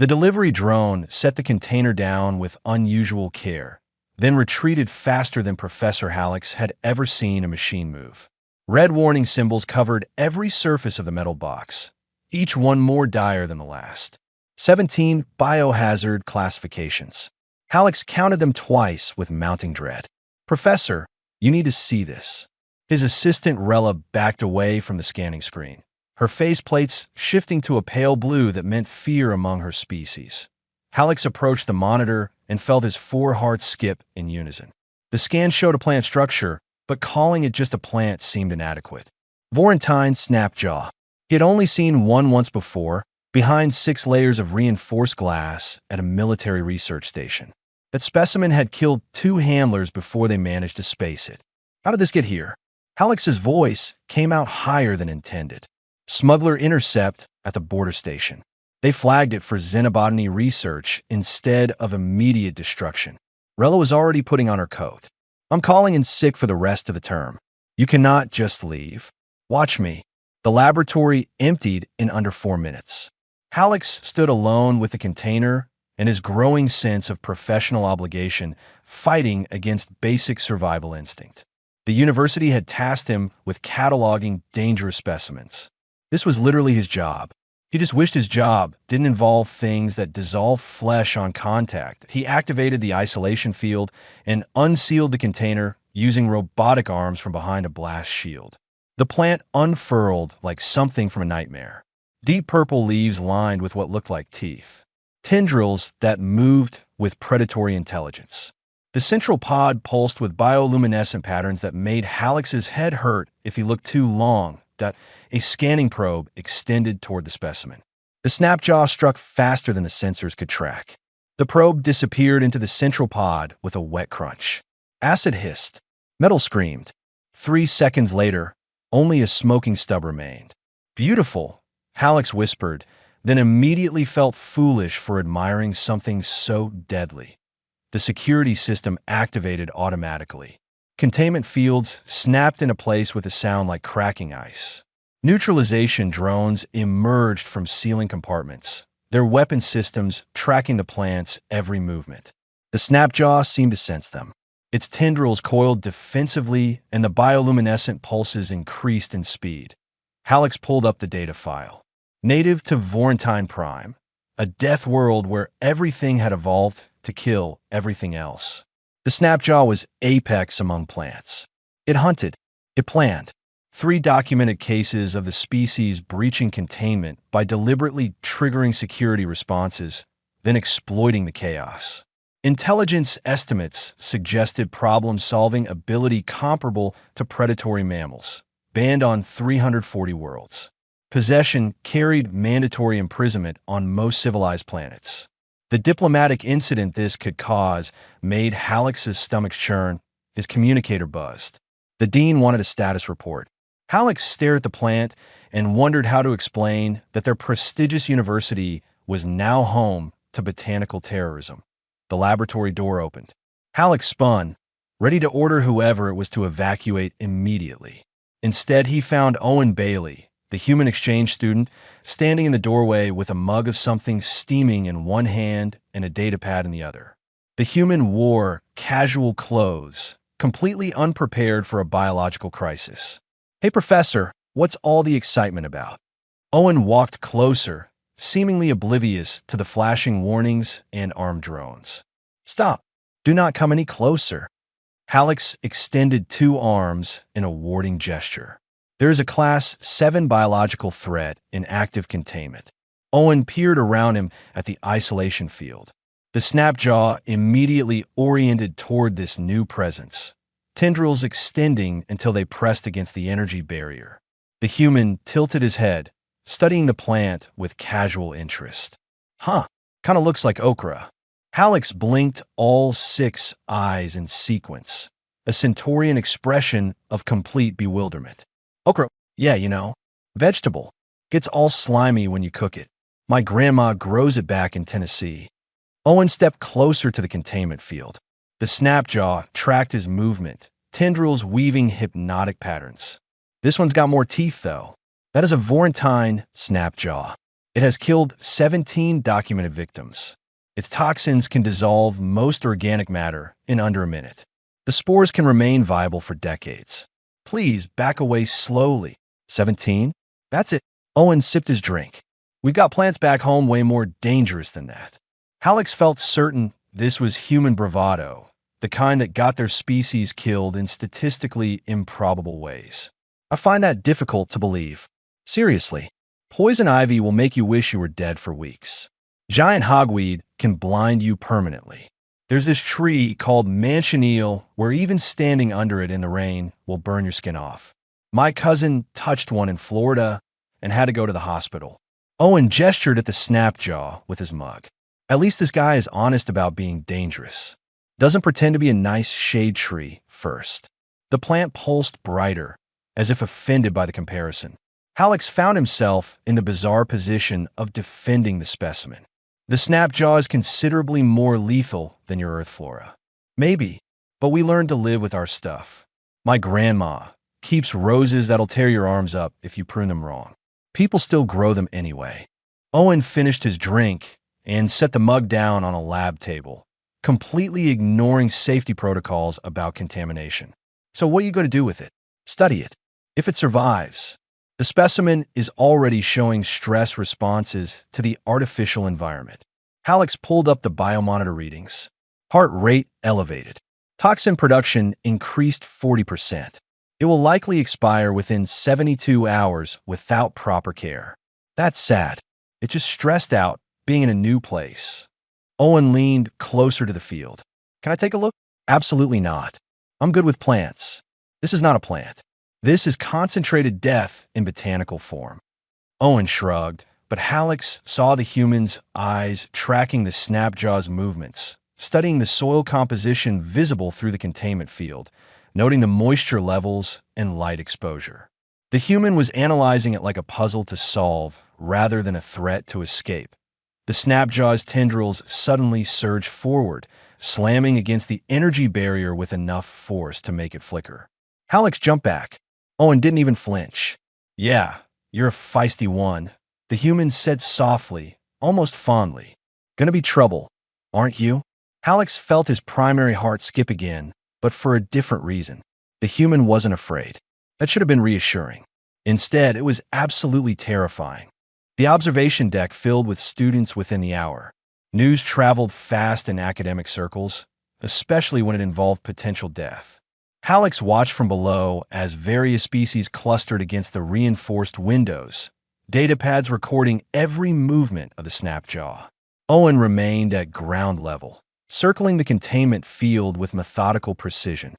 The delivery drone set the container down with unusual care, then retreated faster than Professor Hallex had ever seen a machine move. Red warning symbols covered every surface of the metal box, each one more dire than the last. 17 biohazard classifications. Hallex counted them twice with mounting dread. Professor, you need to see this. His assistant Rella backed away from the scanning screen, her faceplates shifting to a pale blue that meant fear among her species. Hallex approached the monitor and felt his 4 hearts skip in unison. The scan showed a plant structure, but calling it just a plant seemed inadequate. Vorentine snapped jaw. He had only seen one once before, behind 6 layers of reinforced glass at a military research station. That specimen had killed 2 handlers before they managed to space it. How did this get here? Hallex's voice came out higher than intended. Smuggler intercept at the border station. They flagged it for xenobotany research instead of immediate destruction. Rella was already putting on her coat. I'm calling in sick for the rest of the term. You cannot just leave. Watch me. The laboratory emptied in under 4 minutes. Hallex stood alone with the container and his growing sense of professional obligation fighting against basic survival instinct. The university had tasked him with cataloging dangerous specimens. This was literally his job. He just wished his job didn't involve things that dissolve flesh on contact. He activated the isolation field and unsealed the container using robotic arms from behind a blast shield. The plant unfurled like something from a nightmare. Deep purple leaves lined with what looked like teeth. Tendrils that moved with predatory intelligence. The central pod pulsed with bioluminescent patterns that made Hallex's head hurt if he looked too long. A scanning probe extended toward the specimen. The snapjaw struck faster than the sensors could track. The probe disappeared into the central pod with a wet crunch. Acid hissed. Metal screamed. 3 seconds later, only a smoking stub remained. Beautiful, Hallex whispered, then immediately felt foolish for admiring something so deadly. The security system activated automatically. Containment fields snapped into place with a sound like cracking ice. Neutralization drones emerged from ceiling compartments, their weapon systems tracking the plant's every movement. The snapjaw seemed to sense them. Its tendrils coiled defensively, and the bioluminescent pulses increased in speed. Hallex pulled up the data file. Native to Vorentine Prime, a death world where everything had evolved to kill everything else. The snapjaw was apex among plants. It hunted. It planned. 3 documented cases of the species breaching containment by deliberately triggering security responses, then exploiting the chaos. Intelligence estimates suggested problem-solving ability comparable to predatory mammals, banned on 340 worlds. Possession carried mandatory imprisonment on most civilized planets. The diplomatic incident this could cause made Hallex's stomach churn, his communicator buzzed. The dean wanted a status report. Hallex stared at the plant and wondered how to explain that their prestigious university was now home to botanical terrorism. The laboratory door opened. Hallex spun, ready to order whoever it was to evacuate immediately. Instead, he found Owen Bailey, the human exchange student, standing in the doorway with a mug of something steaming in one hand and a datapad in the other. The human wore casual clothes, completely unprepared for a biological crisis. Hey, Professor, what's all the excitement about? Owen walked closer, seemingly oblivious to the flashing warnings and armed drones. Stop. Do not come any closer. Hallex extended 2 arms in a warding gesture. There is a Class 7 biological threat in active containment. Owen peered around him at the isolation field. The snapjaw immediately oriented toward this new presence, tendrils extending until they pressed against the energy barrier. The human tilted his head, studying the plant with casual interest. Huh, kinda looks like okra. Hallex blinked all 6 eyes in sequence, a Centaurian expression of complete bewilderment. Okra, yeah, vegetable. Gets all slimy when you cook it. My grandma grows it back in Tennessee. Owen stepped closer to the containment field. The snapjaw tracked his movement, tendrils weaving hypnotic patterns. This one's got more teeth, though. That is a Vorentine snapjaw. It has killed 17 documented victims. Its toxins can dissolve most organic matter in under a minute. The spores can remain viable for decades. Please back away slowly. 17? That's it. Owen sipped his drink. We've got plants back home way more dangerous than that. Hallex felt certain this was human bravado, the kind that got their species killed in statistically improbable ways. I find that difficult to believe. Seriously, poison ivy will make you wish you were dead for weeks. Giant hogweed can blind you permanently. There's this tree called manchineal where even standing under it in the rain will burn your skin off. My cousin touched one in Florida and had to go to the hospital. Owen gestured at the snapjaw with his mug. At least this guy is honest about being dangerous. Doesn't pretend to be a nice shade tree first. The plant pulsed brighter, as if offended by the comparison. Hallex found himself in the bizarre position of defending the specimen. The snapjaw is considerably more lethal than your earth flora. Maybe, but we learned to live with our stuff. My grandma keeps roses that'll tear your arms up if you prune them wrong. People still grow them anyway. Owen finished his drink and set the mug down on a lab table, completely ignoring safety protocols about contamination. So what are you going to do with it? Study it. If it survives, the specimen is already showing stress responses to the artificial environment. Hallex pulled up the biomonitor readings. Heart rate elevated. Toxin production increased 40%. It will likely expire within 72 hours without proper care. That's sad. It's just stressed out being in a new place. Owen leaned closer to the field. Can I take a look? Absolutely not. I'm good with plants. This is not a plant. This is concentrated death in botanical form. Owen shrugged, but Hallex saw the human's eyes tracking the snapjaw's movements, studying the soil composition visible through the containment field, noting the moisture levels and light exposure. The human was analyzing it like a puzzle to solve rather than a threat to escape. The snapjaw's tendrils suddenly surged forward, slamming against the energy barrier with enough force to make it flicker. Hallex jumped back. Owen didn't even flinch. Yeah, you're a feisty one, the human said softly, almost fondly. Gonna be trouble, aren't you? Hallex felt his primary heart skip again, but for a different reason. The human wasn't afraid. That should have been reassuring. Instead, it was absolutely terrifying. The observation deck filled with students within the hour. News traveled fast in academic circles, especially when it involved potential death. Hallex watched from below as various species clustered against the reinforced windows, datapads recording every movement of the snapjaw. Owen remained at ground level, circling the containment field with methodical precision.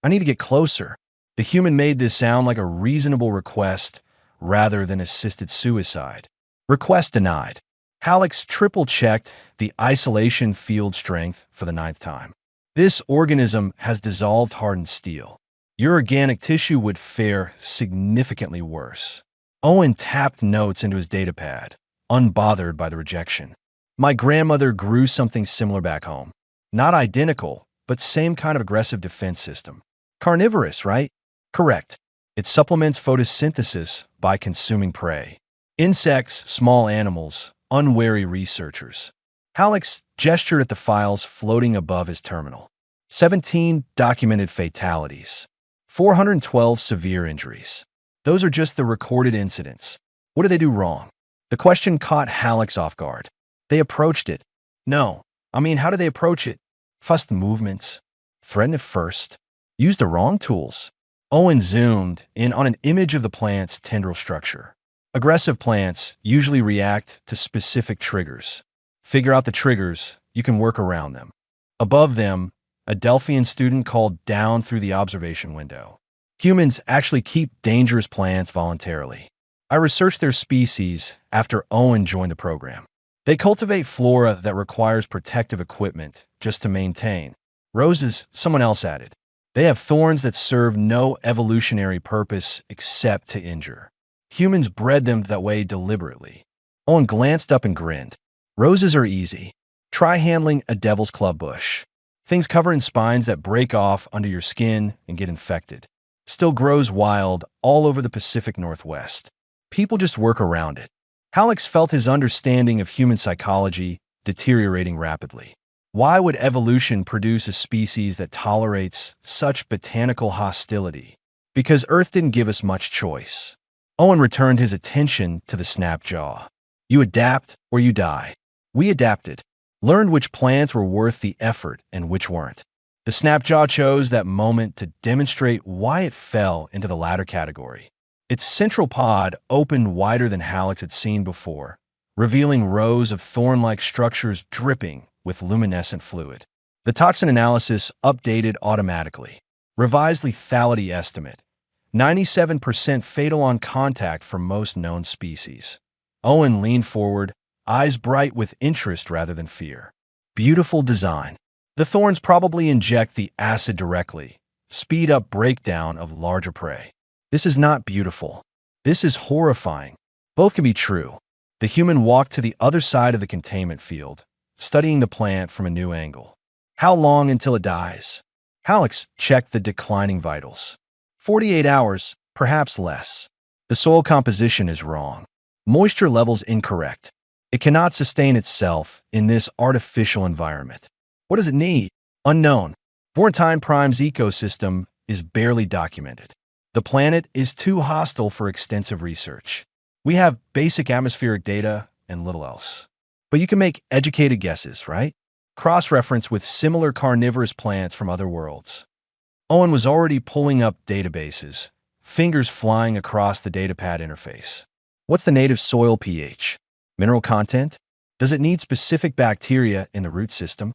I need to get closer. The human made this sound like a reasonable request rather than assisted suicide. Request denied. Hallex triple-checked the isolation field strength for the 9th time. This organism has dissolved hardened steel. Your organic tissue would fare significantly worse. Owen tapped notes into his datapad, unbothered by the rejection. My grandmother grew something similar back home. Not identical, but same kind of aggressive defense system. Carnivorous, right? Correct. It supplements photosynthesis by consuming prey. Insects, small animals, unwary researchers. Hallex gestured at the files floating above his terminal. 17 documented fatalities. 412 severe injuries. Those are just the recorded incidents. What did they do wrong? The question caught Hallex off guard. They approached it. No. How did they approach it? Fussed movements. Threatened it first. Used the wrong tools. Owen zoomed in on an image of the plant's tendril structure. Aggressive plants usually react to specific triggers. Figure out the triggers, you can work around them. Above them, a Delphian student called down through the observation window. Humans actually keep dangerous plants voluntarily. I researched their species after Owen joined the program. They cultivate flora that requires protective equipment just to maintain. Roses, someone else added. They have thorns that serve no evolutionary purpose except to injure. Humans bred them that way deliberately. Owen glanced up and grinned. Roses are easy. Try handling a devil's club bush. Things covered in spines that break off under your skin and get infected. Still grows wild all over the Pacific Northwest. People just work around it. Hallex felt his understanding of human psychology deteriorating rapidly. Why would evolution produce a species that tolerates such botanical hostility? Because Earth didn't give us much choice. Owen returned his attention to the snap jaw. You adapt or you die. We adapted, learned which plans were worth the effort and which weren't. The snap jaw chose that moment to demonstrate why it fell into the latter category. Its central pod opened wider than Hallex had seen before, revealing rows of thorn-like structures dripping with luminescent fluid. The toxin analysis updated automatically. Revised lethality estimate: 97% fatal on contact for most known species. Owen leaned forward, eyes bright with interest rather than fear. Beautiful design. The thorns probably inject the acid directly, speed up breakdown of larger prey. This is not beautiful. This is horrifying. Both can be true. The human walked to the other side of the containment field, studying the plant from a new angle. How long until it dies? Hallex checked the declining vitals. 48 hours, perhaps less. The soil composition is wrong. Moisture levels incorrect. It cannot sustain itself in this artificial environment. What does it need? Unknown. Vorentine Prime's ecosystem is barely documented. The planet is too hostile for extensive research. We have basic atmospheric data and little else. But you can make educated guesses, right? Cross-reference with similar carnivorous plants from other worlds. Owen was already pulling up databases, fingers flying across the datapad interface. What's the native soil pH? Mineral content? Does it need specific bacteria in the root system?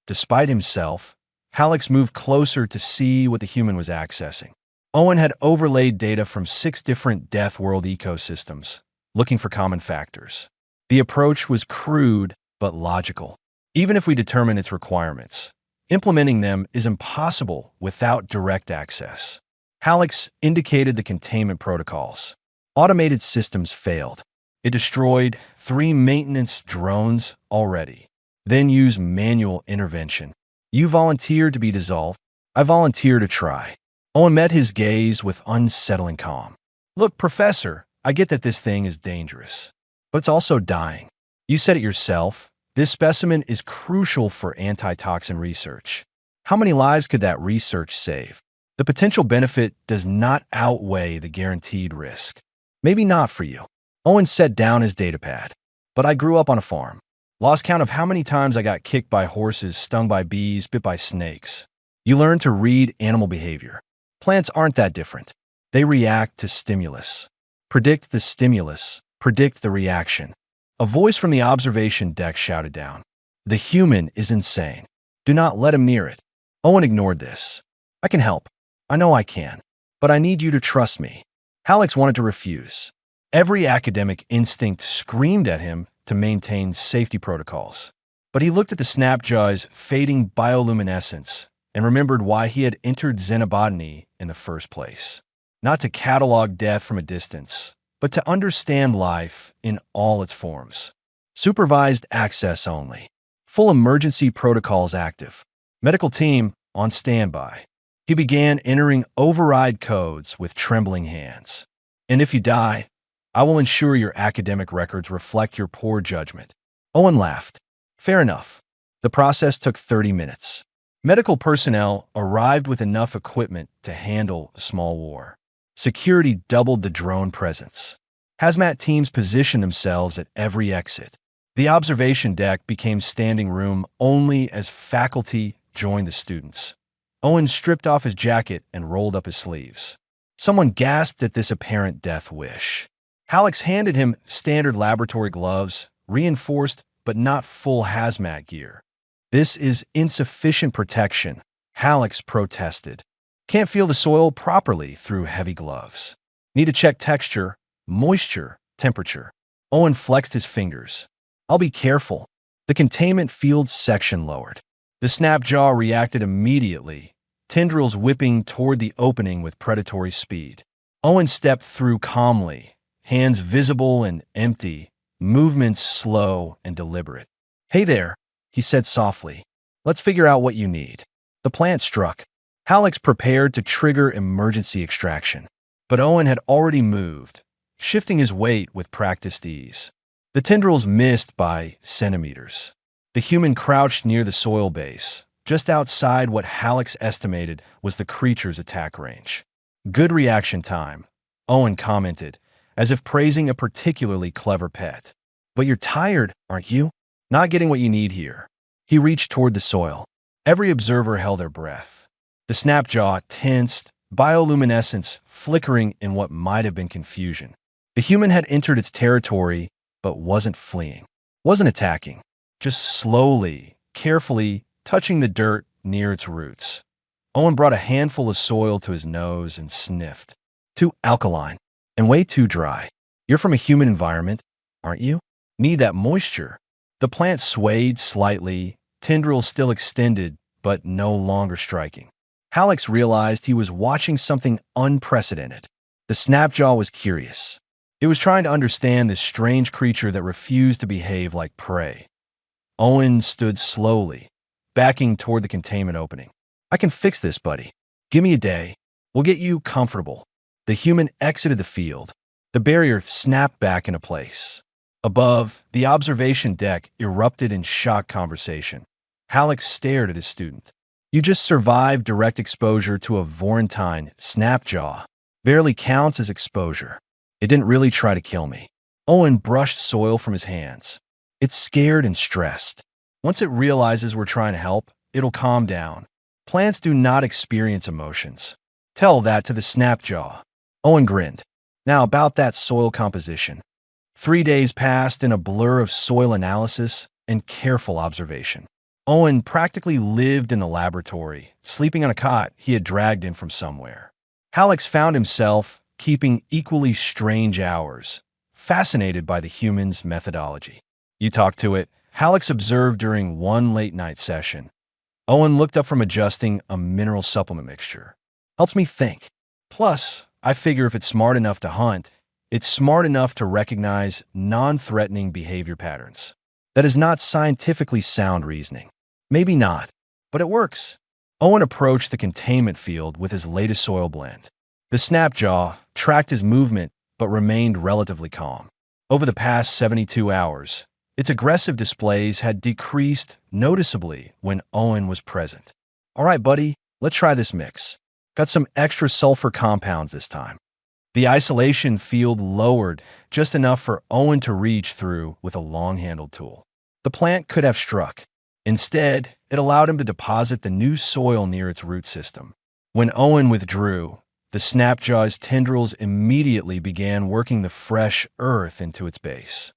Despite himself, Hallex moved closer to see what the human was accessing. Owen had overlaid data from 6 different Death World ecosystems, looking for common factors. The approach was crude but logical. Even if we determine its requirements, implementing them is impossible without direct access. Hallex indicated the containment protocols. Automated systems failed. It destroyed 3 maintenance drones already. Then use manual intervention. You volunteered to be dissolved. I volunteer to try. Owen met his gaze with unsettling calm. Look, Professor, I get that this thing is dangerous, but it's also dying. You said it yourself. This specimen is crucial for antitoxin research. How many lives could that research save? The potential benefit does not outweigh the guaranteed risk. Maybe not for you. Owen set down his datapad. But I grew up on a farm. Lost count of how many times I got kicked by horses, stung by bees, bit by snakes. You learn to read animal behavior. Plants aren't that different. They react to stimulus. Predict the stimulus. Predict the reaction. A voice from the observation deck shouted down. The human is insane. Do not let him near it. Owen ignored this. I can help. I know I can. But I need you to trust me. Hallex wanted to refuse. Every academic instinct screamed at him to maintain safety protocols. But he looked at the snapjaw's fading bioluminescence and remembered why he had entered xenobotany in the first place. Not to catalog death from a distance, but to understand life in all its forms. Supervised access only. Full emergency protocols active. Medical team on standby. He began entering override codes with trembling hands. And if you die, I will ensure your academic records reflect your poor judgment. Owen laughed. Fair enough. The process took 30 minutes. Medical personnel arrived with enough equipment to handle a small war. Security doubled the drone presence. Hazmat teams positioned themselves at every exit. The observation deck became standing room only as faculty joined the students. Owen stripped off his jacket and rolled up his sleeves. Someone gasped at this apparent death wish. Hallex handed him standard laboratory gloves, reinforced but not full hazmat gear. This is insufficient protection, Hallex protested. Can't feel the soil properly through heavy gloves. Need to check texture, moisture, temperature. Owen flexed his fingers. I'll be careful. The containment field section lowered. The snapjaw reacted immediately, tendrils whipping toward the opening with predatory speed. Owen stepped through calmly, hands visible and empty, movements slow and deliberate. Hey there, he said softly. Let's figure out what you need. The plant struck. Hallex prepared to trigger emergency extraction. But Owen had already moved, shifting his weight with practiced ease. The tendrils missed by centimeters. The human crouched near the soil base, just outside what Halleck's estimated was the creature's attack range. Good reaction time, Owen commented, as if praising a particularly clever pet. But you're tired, aren't you? Not getting what you need here. He reached toward the soil. Every observer held their breath. The snapjaw tensed, bioluminescence flickering in what might have been confusion. The human had entered its territory, but wasn't fleeing, wasn't attacking, just slowly, carefully touching the dirt near its roots. Owen brought a handful of soil to his nose and sniffed. Too alkaline and way too dry. You're from a humid environment, aren't you? Need that moisture. The plant swayed slightly, tendrils still extended, but no longer striking. Halleck realized he was watching something unprecedented. The snapjaw was curious. It was trying to understand this strange creature that refused to behave like prey. Owen stood slowly, backing toward the containment opening. I can fix this, buddy. Give me a day. We'll get you comfortable. The human exited the field. The barrier snapped back into place. Above, the observation deck erupted in shocked conversation. Halleck stared at his student. You just survived direct exposure to a Vorentine snapjaw. Barely counts as exposure. It didn't really try to kill me. Owen brushed soil from his hands. It's scared and stressed. Once it realizes we're trying to help, it'll calm down. Plants do not experience emotions. Tell that to the snapjaw. Owen grinned. Now about that soil composition. 3 days passed in a blur of soil analysis and careful observation. Owen practically lived in the laboratory, sleeping on a cot he had dragged in from somewhere. Halleck found himself keeping equally strange hours, fascinated by the human's methodology. You talk to it, Halleck observed during one late-night session. Owen looked up from adjusting a mineral supplement mixture. Helps me think. Plus, I figure if it's smart enough to hunt, it's smart enough to recognize non-threatening behavior patterns. That is not scientifically sound reasoning. Maybe not, but it works. Owen approached the containment field with his latest soil blend. The snapjaw tracked his movement but remained relatively calm. Over the past 72 hours, its aggressive displays had decreased noticeably when Owen was present. All right, buddy, let's try this mix. Got some extra sulfur compounds this time. The isolation field lowered just enough for Owen to reach through with a long-handled tool. The plant could have struck. Instead, it allowed him to deposit the new soil near its root system. When Owen withdrew, the snapjaw's tendrils immediately began working the fresh earth into its base.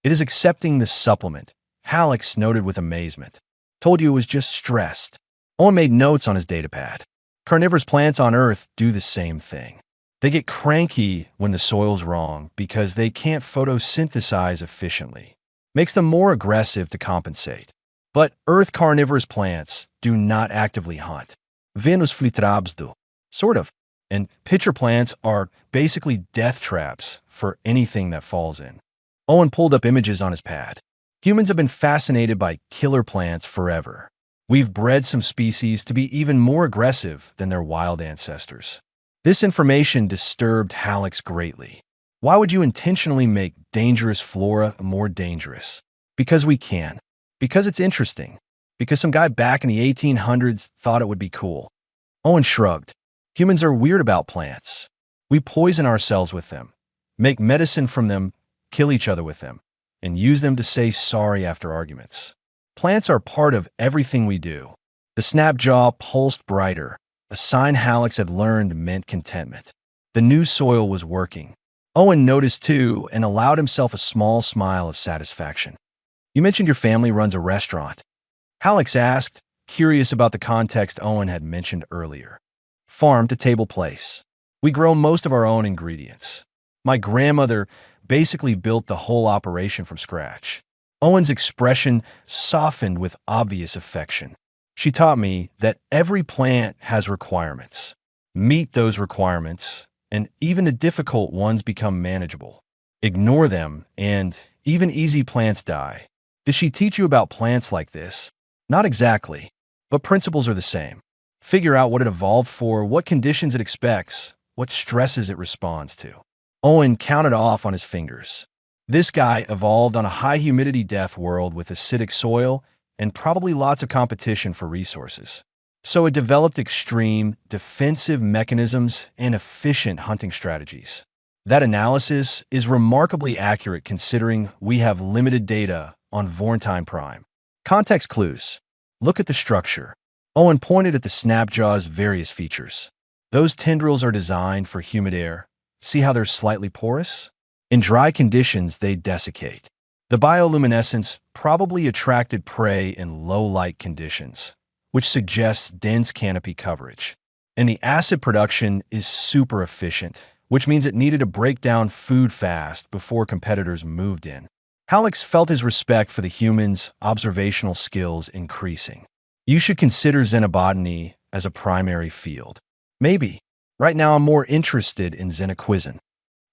It is accepting the supplement, Halleck noted with amazement. Told you it was just stressed. Owen made notes on his datapad. Carnivorous plants on Earth do the same thing. They get cranky when the soil's wrong because they can't photosynthesize efficiently. Makes them more aggressive to compensate. But Earth carnivorous plants do not actively hunt. Venusflitrabs do. Sort of. And pitcher plants are basically death traps for anything that falls in. Owen pulled up images on his pad. Humans have been fascinated by killer plants forever. We've bred some species to be even more aggressive than their wild ancestors. This information disturbed Halleck greatly. Why would you intentionally make dangerous flora more dangerous? Because we can. Because it's interesting. Because some guy back in the 1800s thought it would be cool. Owen shrugged. Humans are weird about plants. We poison ourselves with them, make medicine from them, kill each other with them, and use them to say sorry after arguments. Plants are part of everything we do. The snapjaw pulsed brighter, a sign Halleck had learned meant contentment. The new soil was working. Owen noticed too and allowed himself a small smile of satisfaction. You mentioned your family runs a restaurant. Halleck asked, curious about the context Owen had mentioned earlier. Farm-to-table place. We grow most of our own ingredients. My grandmother basically built the whole operation from scratch. Owen's expression softened with obvious affection. She taught me that every plant has requirements. Meet those requirements, and even the difficult ones become manageable. Ignore them, and even easy plants die. Did she teach you about plants like this? Not exactly, but principles are the same. Figure out what it evolved for, what conditions it expects, what stresses it responds to. Owen counted off on his fingers. This guy evolved on a high-humidity death world with acidic soil and probably lots of competition for resources. So it developed extreme defensive mechanisms and efficient hunting strategies. That analysis is remarkably accurate considering we have limited data on Vorntime Prime. Context clues. Look at the structure. Owen pointed at the Snapjaw's various features. Those tendrils are designed for humid air. See how they're slightly porous? In dry conditions, they desiccate. The bioluminescence probably attracted prey in low-light conditions, which suggests dense canopy coverage. And the acid production is super efficient, which means it needed to break down food fast before competitors moved in. Hallex felt his respect for the humans' observational skills increasing. You should consider xenobotany as a primary field. Maybe. Right now I'm more interested in xenoquizin.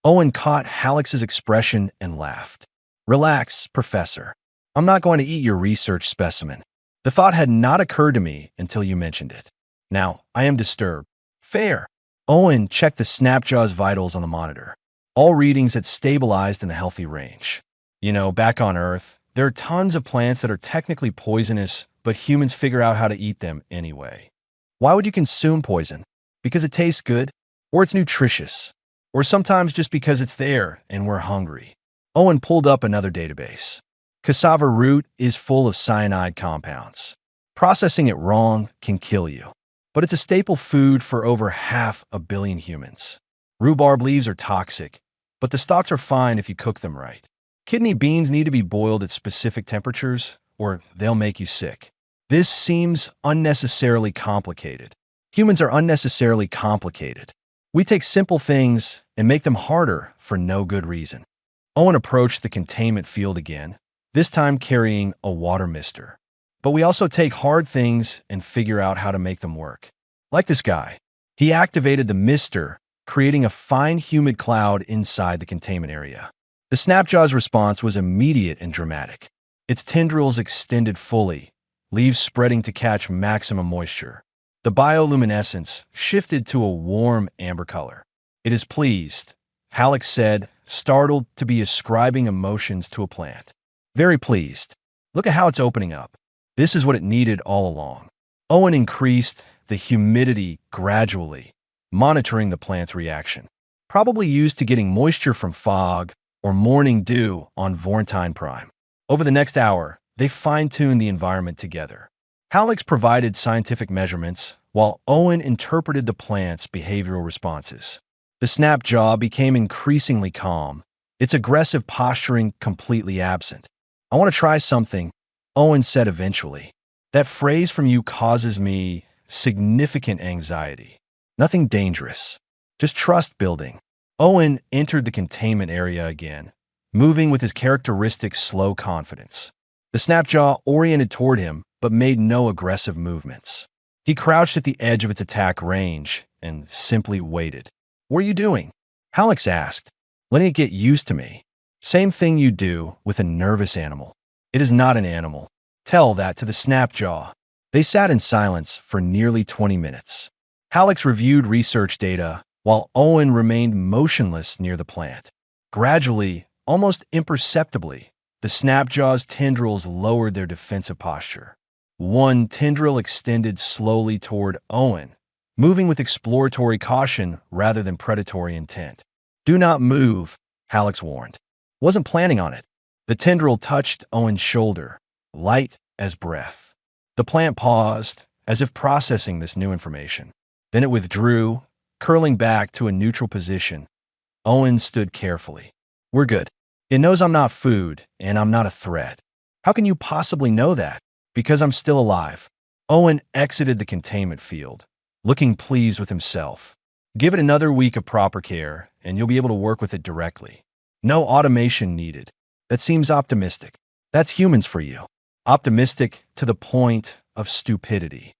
Owen caught Hallex's expression and laughed. Relax, Professor. I'm not going to eat your research specimen. The thought had not occurred to me until you mentioned it. Now, I am disturbed. Fair. Owen checked the Snapjaw's vitals on the monitor. All readings had stabilized in the healthy range. You know, back on Earth, there are tons of plants that are technically poisonous, but humans figure out how to eat them anyway. Why would you consume poison? Because it tastes good? Or it's nutritious? Or sometimes just because it's there and we're hungry? Owen pulled up another database. Cassava root is full of cyanide compounds. Processing it wrong can kill you. But it's a staple food for over 500 million humans. Rhubarb leaves are toxic, but the stalks are fine if you cook them right. Kidney beans need to be boiled at specific temperatures, or they'll make you sick. This seems unnecessarily complicated. Humans are unnecessarily complicated. We take simple things and make them harder for no good reason. Owen approached the containment field again, this time carrying a water mister. But we also take hard things and figure out how to make them work. Like this guy. He activated the mister, creating a fine humid cloud inside the containment area. The Snapjaw's response was immediate and dramatic. Its tendrils extended fully, leaves spreading to catch maximum moisture. The bioluminescence shifted to a warm amber color. It is pleased, Hallex said, startled to be ascribing emotions to a plant. Very pleased. Look at how it's opening up. This is what it needed all along. Owen increased the humidity gradually, monitoring the plant's reaction. Probably used to getting moisture from fog or morning dew on Vorntime Prime. Over the next hour, they fine-tuned the environment together. Hallex provided scientific measurements, while Owen interpreted the plant's behavioral responses. The Snapjaw became increasingly calm, its aggressive posturing completely absent. I want to try something, Owen said eventually. That phrase from you causes me significant anxiety. Nothing dangerous, just trust building. Owen entered the containment area again, moving with his characteristic slow confidence. The Snapjaw oriented toward him, but made no aggressive movements. He crouched at the edge of its attack range and simply waited. What are you doing? Hallex asked, letting it get used to me. Same thing you do with a nervous animal. It is not an animal. Tell that to the Snapjaw. They sat in silence for nearly 20 minutes. Hallex reviewed research data, while Owen remained motionless near the plant. Gradually, almost imperceptibly, the Snapjaw's tendrils lowered their defensive posture. One tendril extended slowly toward Owen, moving with exploratory caution rather than predatory intent. Do not move, Hallex warned. Wasn't planning on it. The tendril touched Owen's shoulder, light as breath. The plant paused, as if processing this new information. Then it withdrew, curling back to a neutral position. Owen stood carefully. We're good. It knows I'm not food, and I'm not a threat. How can you possibly know that? Because I'm still alive. Owen exited the containment field, looking pleased with himself. Give it another week of proper care, and you'll be able to work with it directly. No automation needed. That seems optimistic. That's humans for you. Optimistic to the point of stupidity.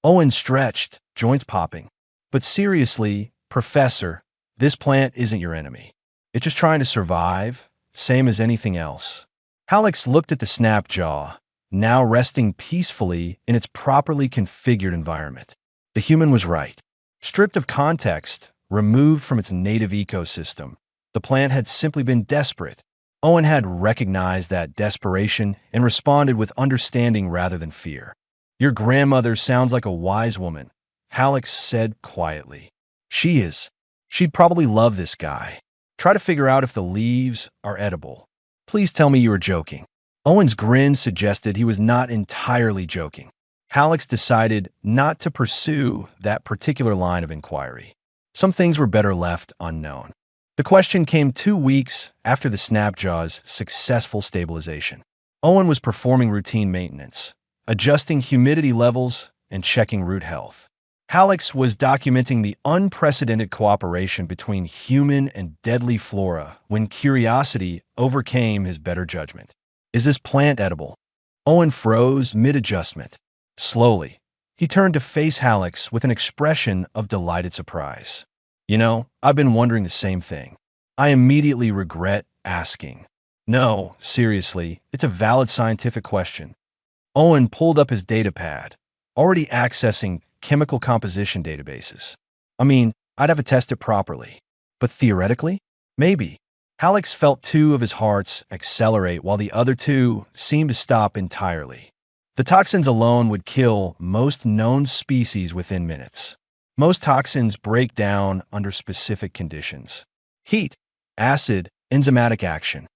Owen stretched, joints popping. But seriously, Professor, this plant isn't your enemy. It's just trying to survive, same as anything else. Hallex looked at the Snapjaw, now resting peacefully in its properly configured environment. The human was right. Stripped of context, removed from its native ecosystem, the plant had simply been desperate. Owen had recognized that desperation and responded with understanding rather than fear. "Your grandmother sounds like a wise woman," Halleck said quietly. "She is. She'd probably love this guy. Try to figure out if the leaves are edible. Please tell me you were joking." Owen's grin suggested he was not entirely joking. Halleck decided not to pursue that particular line of inquiry. Some things were better left unknown. The question came 2 weeks after the Snapjaw's successful stabilization. Owen was performing routine maintenance, adjusting humidity levels and checking root health. Halleck was documenting the unprecedented cooperation between human and deadly flora when curiosity overcame his better judgment. "Is this plant edible?" Owen froze mid-adjustment. Slowly, he turned to face Halleck with an expression of delighted surprise. "You know, I've been wondering the same thing. I immediately regret asking." "No, seriously, it's a valid scientific question." Owen pulled up his datapad, already accessing chemical composition databases. "I mean, I'd have to test it properly. But theoretically, maybe." Halleck felt 2 of his hearts accelerate while the other 2 seemed to stop entirely. The toxins alone would kill most known species within minutes. Most toxins break down under specific conditions: heat, acid, enzymatic action.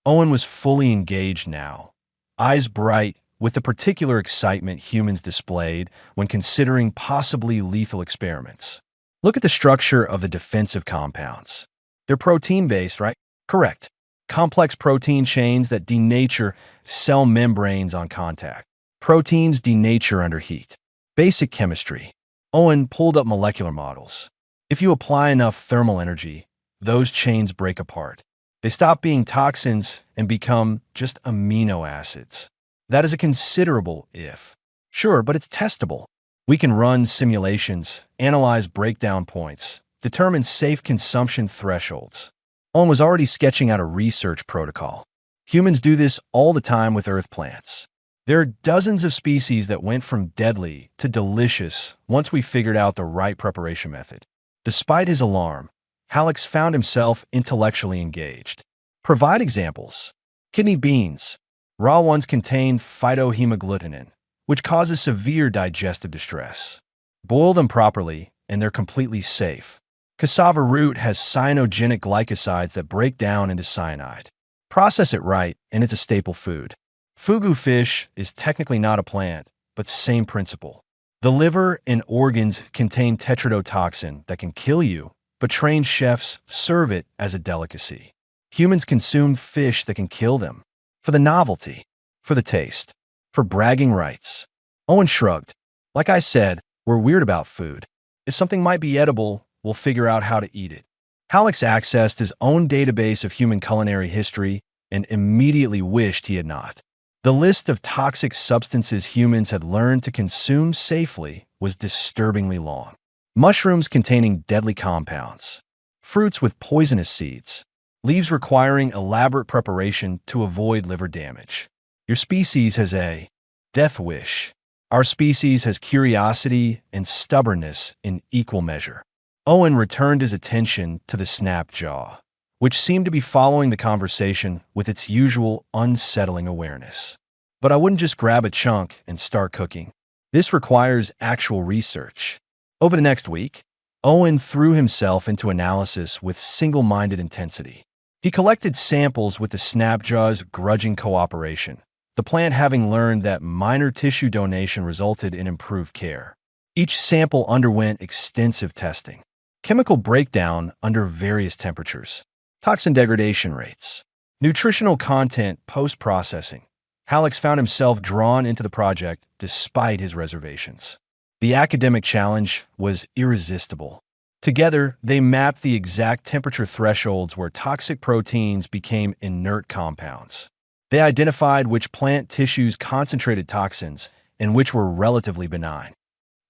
Owen was fully engaged now, eyes bright with the particular excitement humans displayed when considering possibly lethal experiments. "Look at the structure of the defensive compounds. They're protein-based, right?" "Correct. Complex protein chains that denature cell membranes on contact. Proteins denature under heat. Basic chemistry." Owen pulled up molecular models. If you apply enough thermal energy, those chains break apart. They stop being toxins and become just amino acids. That is a considerable if. "Sure, but it's testable. We can run simulations, analyze breakdown points, determine safe consumption thresholds." Owen was already sketching out a research protocol. Humans do this all the time with earth plants. There are dozens of species that went from deadly to delicious once we figured out the right preparation method. Despite his alarm, Halleck found himself intellectually engaged. "Provide examples." "Kidney beans. Raw ones contain phytohemagglutinin, which causes severe digestive distress. Boil them properly, and they're completely safe. Cassava root has cyanogenic glycosides that break down into cyanide. Process it right, and it's a staple food. Fugu fish is technically not a plant, but same principle. The liver and organs contain tetrodotoxin that can kill you, but trained chefs serve it as a delicacy. Humans consume fish that can kill them. For the novelty, for the taste, for bragging rights." Owen shrugged. "Like I said, we're weird about food. If something might be edible, we'll figure out how to eat it." Halleck accessed his own database of human culinary history and immediately wished he had not. The list of toxic substances humans had learned to consume safely was disturbingly long. Mushrooms containing deadly compounds, fruits with poisonous seeds, leaves requiring elaborate preparation to avoid liver damage. Your species has a death wish. Our species has curiosity and stubbornness in equal measure. Owen returned his attention to the Snapjaw, which seemed to be following the conversation with its usual unsettling awareness. "But I wouldn't just grab a chunk and start cooking. This requires actual research." Over the next week, Owen threw himself into analysis with single-minded intensity. He collected samples with the Snapjaw's grudging cooperation, the plant having learned that minor tissue donation resulted in improved care. Each sample underwent extensive testing, chemical breakdown under various temperatures, toxin degradation rates, nutritional content post-processing. Halleck found himself drawn into the project despite his reservations. The academic challenge was irresistible. Together, they mapped the exact temperature thresholds where toxic proteins became inert compounds. They identified which plant tissues concentrated toxins and which were relatively benign.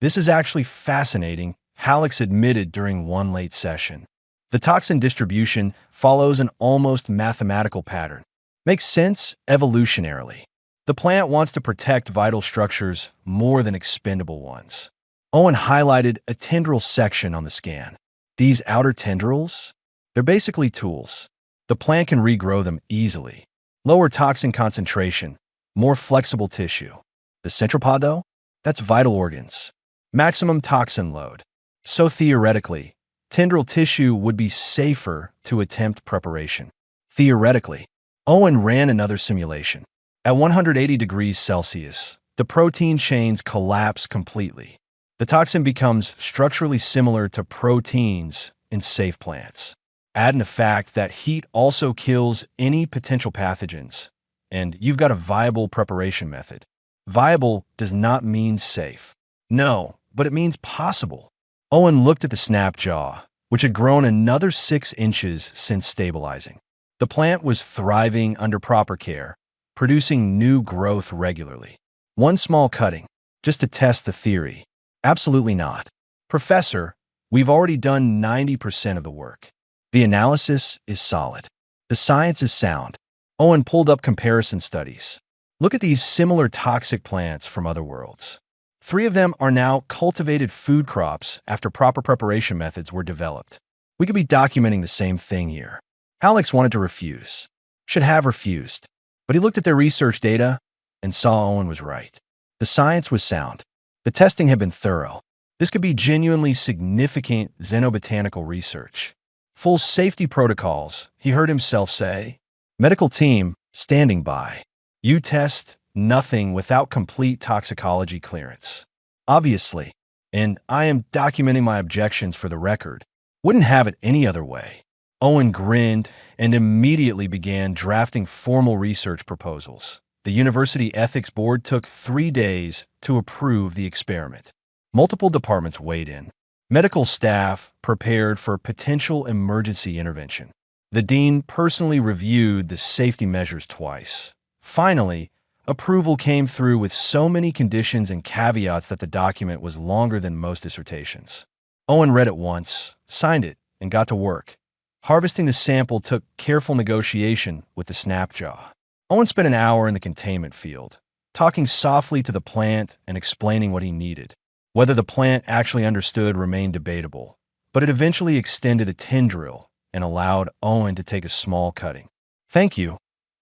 "This is actually fascinating," Halleck admitted during one late session. "The toxin distribution follows an almost mathematical pattern. Makes sense evolutionarily. The plant wants to protect vital structures more than expendable ones." Owen highlighted a tendril section on the scan. "These outer tendrils? They're basically tools. The plant can regrow them easily. Lower toxin concentration, more flexible tissue. The centropod, though? That's vital organs. Maximum toxin load. So theoretically, tendril tissue would be safer to attempt preparation. Theoretically, Owen ran another simulation. At 180 degrees Celsius, the protein chains collapse completely. The toxin becomes structurally similar to proteins in safe plants. Add in the fact that heat also kills any potential pathogens, and you've got a viable preparation method. Viable does not mean safe. No, but it means possible. Owen looked at the snap jaw, which had grown another 6 inches since stabilizing. The plant was thriving under proper care, producing new growth regularly. One small cutting, just to test the theory. Absolutely not. Professor, we've already done 90% of the work. The analysis is solid. The science is sound. Owen pulled up comparison studies. Look at these similar toxic plants from other worlds. 3 of them are now cultivated food crops after proper preparation methods were developed. We could be documenting the same thing here. Alex wanted to refuse. Should have refused. But he looked at their research data and saw Owen was right. The science was sound. The testing had been thorough. This could be genuinely significant xenobotanical research. Full safety protocols, he heard himself say. Medical team, standing by. You test nothing without complete toxicology clearance. Obviously, and I am documenting my objections for the record, wouldn't have it any other way. Owen grinned and immediately began drafting formal research proposals. The University Ethics Board took 3 days to approve the experiment. Multiple departments weighed in. Medical staff prepared for potential emergency intervention. The dean personally reviewed the safety measures twice. Finally, approval came through with so many conditions and caveats that the document was longer than most dissertations. Owen read it once, signed it, and got to work. Harvesting the sample took careful negotiation with the snapjaw. Owen spent an hour in the containment field, talking softly to the plant and explaining what he needed. Whether the plant actually understood remained debatable, but it eventually extended a tendril and allowed Owen to take a small cutting. Thank you.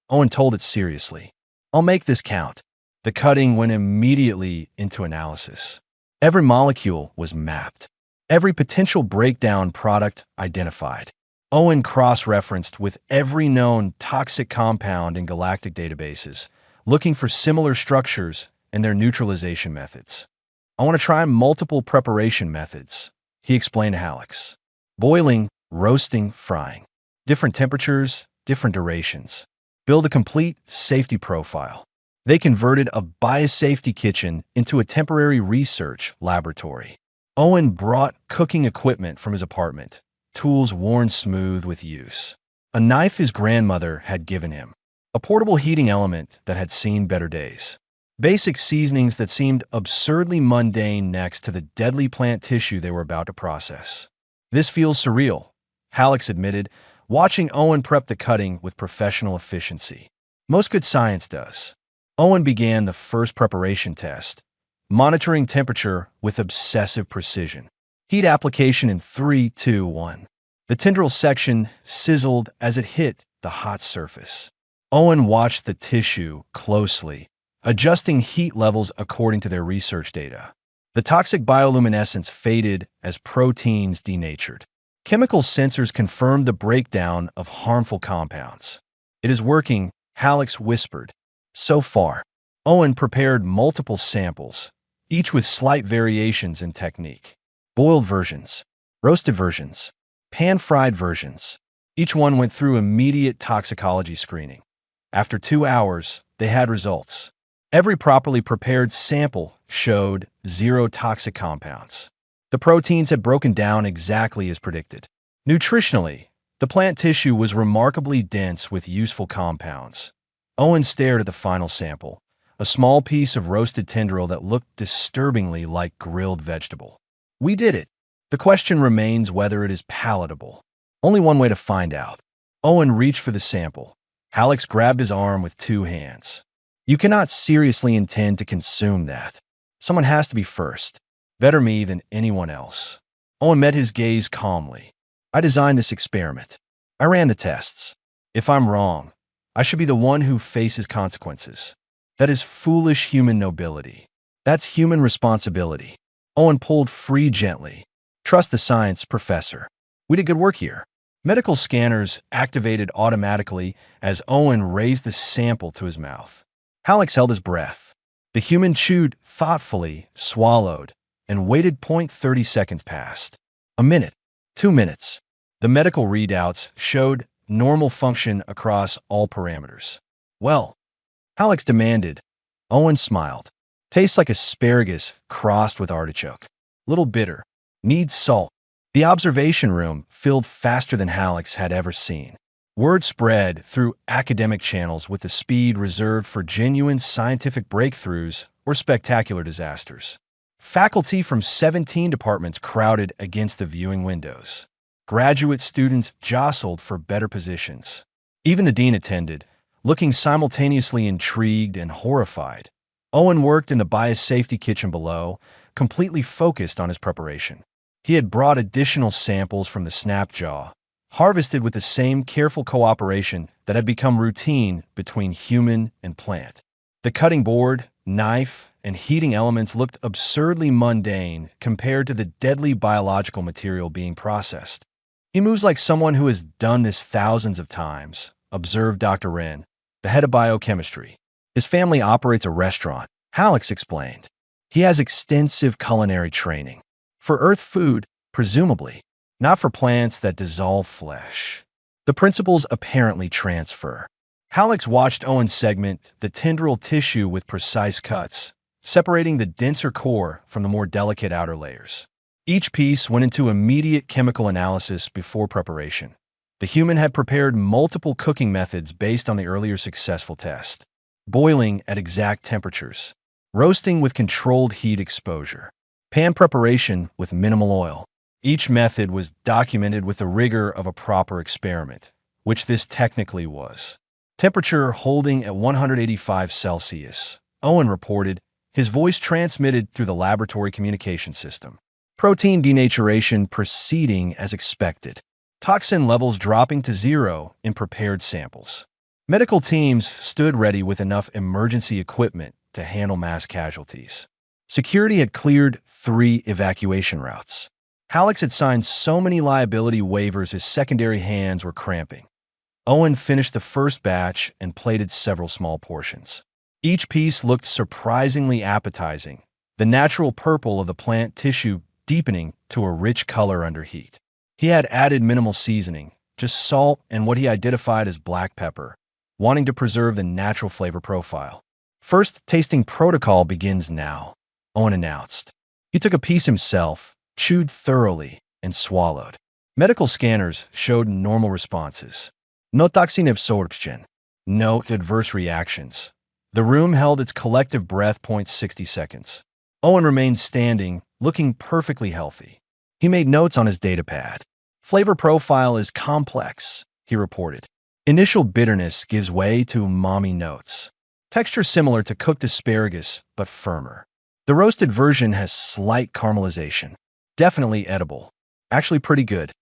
Owen told it seriously. I'll make this count. The cutting went immediately into analysis. Every molecule was mapped. Every potential breakdown product identified. Owen cross-referenced with every known toxic compound in Galactic databases, looking for similar structures and their neutralization methods. I want to try multiple preparation methods, he explained to Alex. Boiling, roasting, frying. Different temperatures, different durations. Build a complete safety profile. They converted a biosafety kitchen into a temporary research laboratory. Owen brought cooking equipment from his apartment, tools worn smooth with use. A knife his grandmother had given him. A portable heating element that had seen better days. Basic seasonings that seemed absurdly mundane next to the deadly plant tissue they were about to process. This feels surreal, Alex admitted, watching Owen prep the cutting with professional efficiency. Most good science does. Owen began the first preparation test, monitoring temperature with obsessive precision. Heat application in 3, 2, 1. The tendril section sizzled as it hit the hot surface. Owen watched the tissue closely, adjusting heat levels according to their research data. The toxic bioluminescence faded as proteins denatured. Chemical sensors confirmed the breakdown of harmful compounds. It is working, Alex whispered. So far, Owen prepared multiple samples, each with slight variations in technique. Boiled versions, roasted versions, pan-fried versions. Each one went through immediate toxicology screening. After 2 hours, they had results. Every properly prepared sample showed 0 toxic compounds. The proteins had broken down exactly as predicted. Nutritionally, the plant tissue was remarkably dense with useful compounds. Owen stared at the final sample, a small piece of roasted tendril that looked disturbingly like grilled vegetable. We did it. The question remains whether it is palatable. Only one way to find out. Owen reached for the sample. Alex grabbed his arm with 2 hands. You cannot seriously intend to consume that. Someone has to be first. Better me than anyone else. Owen met his gaze calmly. I designed this experiment. I ran the tests. If I'm wrong, I should be the one who faces consequences. That is foolish human nobility. That's human responsibility. Owen pulled free gently. Trust the science, Professor. We did good work here. Medical scanners activated automatically as Owen raised the sample to his mouth. Alex held his breath. The human chewed thoughtfully, swallowed, and waited. 30 seconds passed. A minute. 2 minutes. The medical readouts showed normal function across all parameters. Well, Alex demanded. Owen smiled. Tastes like asparagus crossed with artichoke. Little bitter. Needs salt. The observation room filled faster than Alex had ever seen. Word spread through academic channels with the speed reserved for genuine scientific breakthroughs or spectacular disasters. Faculty from 17 departments crowded against the viewing windows. Graduate students jostled for better positions. Even the dean attended, looking simultaneously intrigued and horrified. Owen worked in the biosafety kitchen below, completely focused on his preparation. He had brought additional samples from the snapjaw, harvested with the same careful cooperation that had become routine between human and plant. The cutting board, knife, and heating elements looked absurdly mundane compared to the deadly biological material being processed. He moves like someone who has done this thousands of times, observed Dr. Wren, the head of biochemistry. His family operates a restaurant, Alex explained. He has extensive culinary training. For Earth food, presumably, not for plants that dissolve flesh. The principles apparently transfer. Alex watched Owen segment the tendril tissue with precise cuts, separating the denser core from the more delicate outer layers. Each piece went into immediate chemical analysis before preparation. The human had prepared multiple cooking methods based on the earlier successful test. Boiling at exact temperatures, roasting with controlled heat exposure, pan preparation with minimal oil. Each method was documented with the rigor of a proper experiment, which this technically was. Temperature holding at 185 Celsius, Owen reported, his voice transmitted through the laboratory communication system. Protein denaturation proceeding as expected. Toxin levels dropping to 0 in prepared samples. Medical teams stood ready with enough emergency equipment to handle mass casualties. Security had cleared 3 evacuation routes. Alex had signed so many liability waivers his secondary hands were cramping. Owen finished the first batch and plated several small portions. Each piece looked surprisingly appetizing, the natural purple of the plant tissue deepening to a rich color under heat. He had added minimal seasoning, just salt and what he identified as black pepper, wanting to preserve the natural flavor profile. First tasting protocol begins now, Owen announced. He took a piece himself, chewed thoroughly, and swallowed. Medical scanners showed normal responses. No toxin absorption. No adverse reactions. The room held its collective breath. 60 seconds. Owen remained standing, looking perfectly healthy. He made notes on his datapad. Flavor profile is complex, he reported. Initial bitterness gives way to umami notes. Texture similar to cooked asparagus, but firmer. The roasted version has slight caramelization. Definitely edible. Actually pretty good.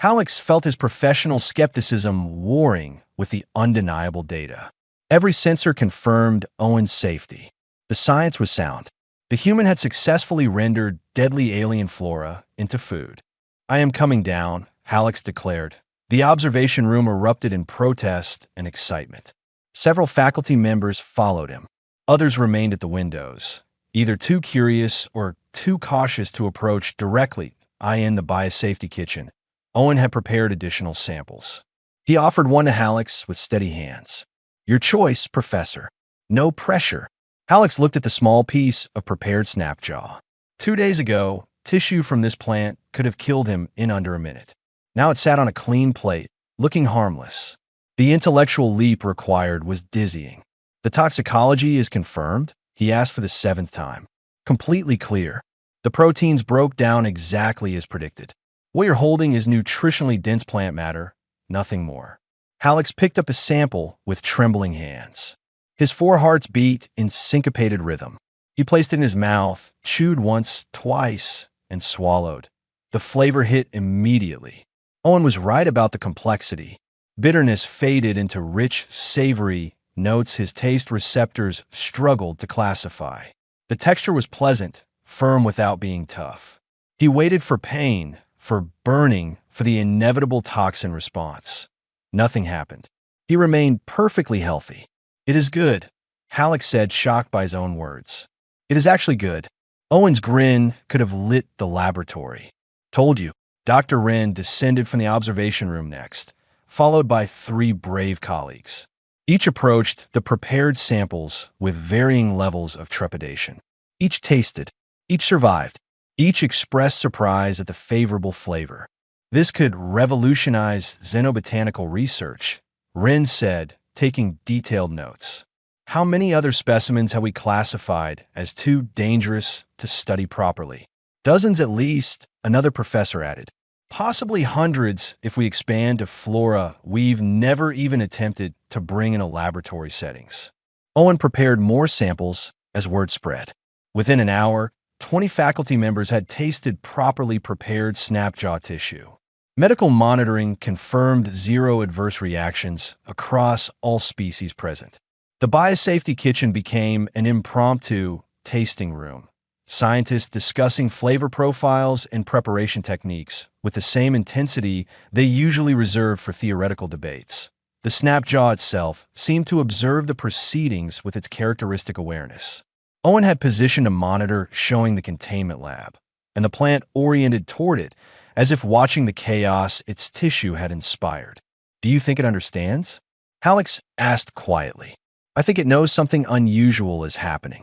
Alex felt his professional skepticism warring with the undeniable data. Every sensor confirmed Owen's safety. The science was sound. The human had successfully rendered deadly alien flora into food. I am coming down, Alex declared. The observation room erupted in protest and excitement. Several faculty members followed him. Others remained at the windows, either too curious or too cautious to approach directly in the biosafety kitchen. Owen had prepared additional samples. He offered one to Alex with steady hands. Your choice, Professor. No pressure. Alex looked at the small piece of prepared snapjaw. 2 days ago, tissue from this plant could have killed him in under a minute. Now it sat on a clean plate, looking harmless. The intellectual leap required was dizzying. The toxicology is confirmed, he asked for the 7th time. Completely clear. The proteins broke down exactly as predicted. What you're holding is nutritionally dense plant matter, nothing more. Alex picked up a sample with trembling hands. His 4 hearts beat in syncopated rhythm. He placed it in his mouth, chewed once, twice, and swallowed. The flavor hit immediately. Owen was right about the complexity. Bitterness faded into rich, savory notes his taste receptors struggled to classify. The texture was pleasant, firm without being tough. He waited for pain, for burning, for the inevitable toxin response. Nothing happened. He remained perfectly healthy. "It is good," Halleck said, shocked by his own words. "It is actually good." Owen's grin could have lit the laboratory. "Told you." Dr. Wren descended from the observation room next, followed by 3 brave colleagues. Each approached the prepared samples with varying levels of trepidation. Each tasted. Each survived. Each expressed surprise at the favorable flavor. "This could revolutionize xenobotanical research," Wren said, taking detailed notes. "How many other specimens have we classified as too dangerous to study properly?" "Dozens at least," another professor added. "Possibly hundreds if we expand to flora we've never even attempted to bring in laboratory settings." Owen prepared more samples as word spread. Within an hour, 20 faculty members had tasted properly prepared snapjaw tissue. Medical monitoring confirmed 0 adverse reactions across all species present. The biosafety kitchen became an impromptu tasting room. Scientists discussing flavor profiles and preparation techniques with the same intensity they usually reserve for theoretical debates. The snapjaw itself seemed to observe the proceedings with its characteristic awareness. Owen had positioned a monitor showing the containment lab, and the plant oriented toward it as if watching the chaos its tissue had inspired. "Do you think it understands?" Halleck asked quietly. "I think it knows something unusual is happening."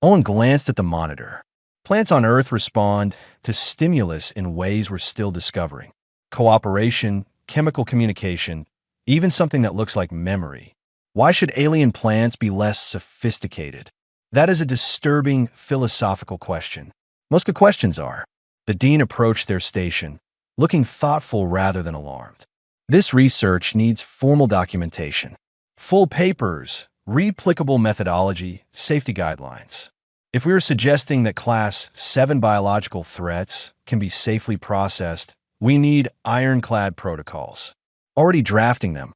Owen glanced at the monitor. Plants on Earth respond to stimulus in ways we're still discovering. Cooperation, chemical communication, even something that looks like memory. Why should alien plants be less sophisticated? That is a disturbing philosophical question. Most good questions are. The dean approached their station, looking thoughtful rather than alarmed. "This research needs formal documentation. Full papers, replicable methodology, safety guidelines. If we are suggesting that Class 7 biological threats can be safely processed, we need ironclad protocols." "Already drafting them,"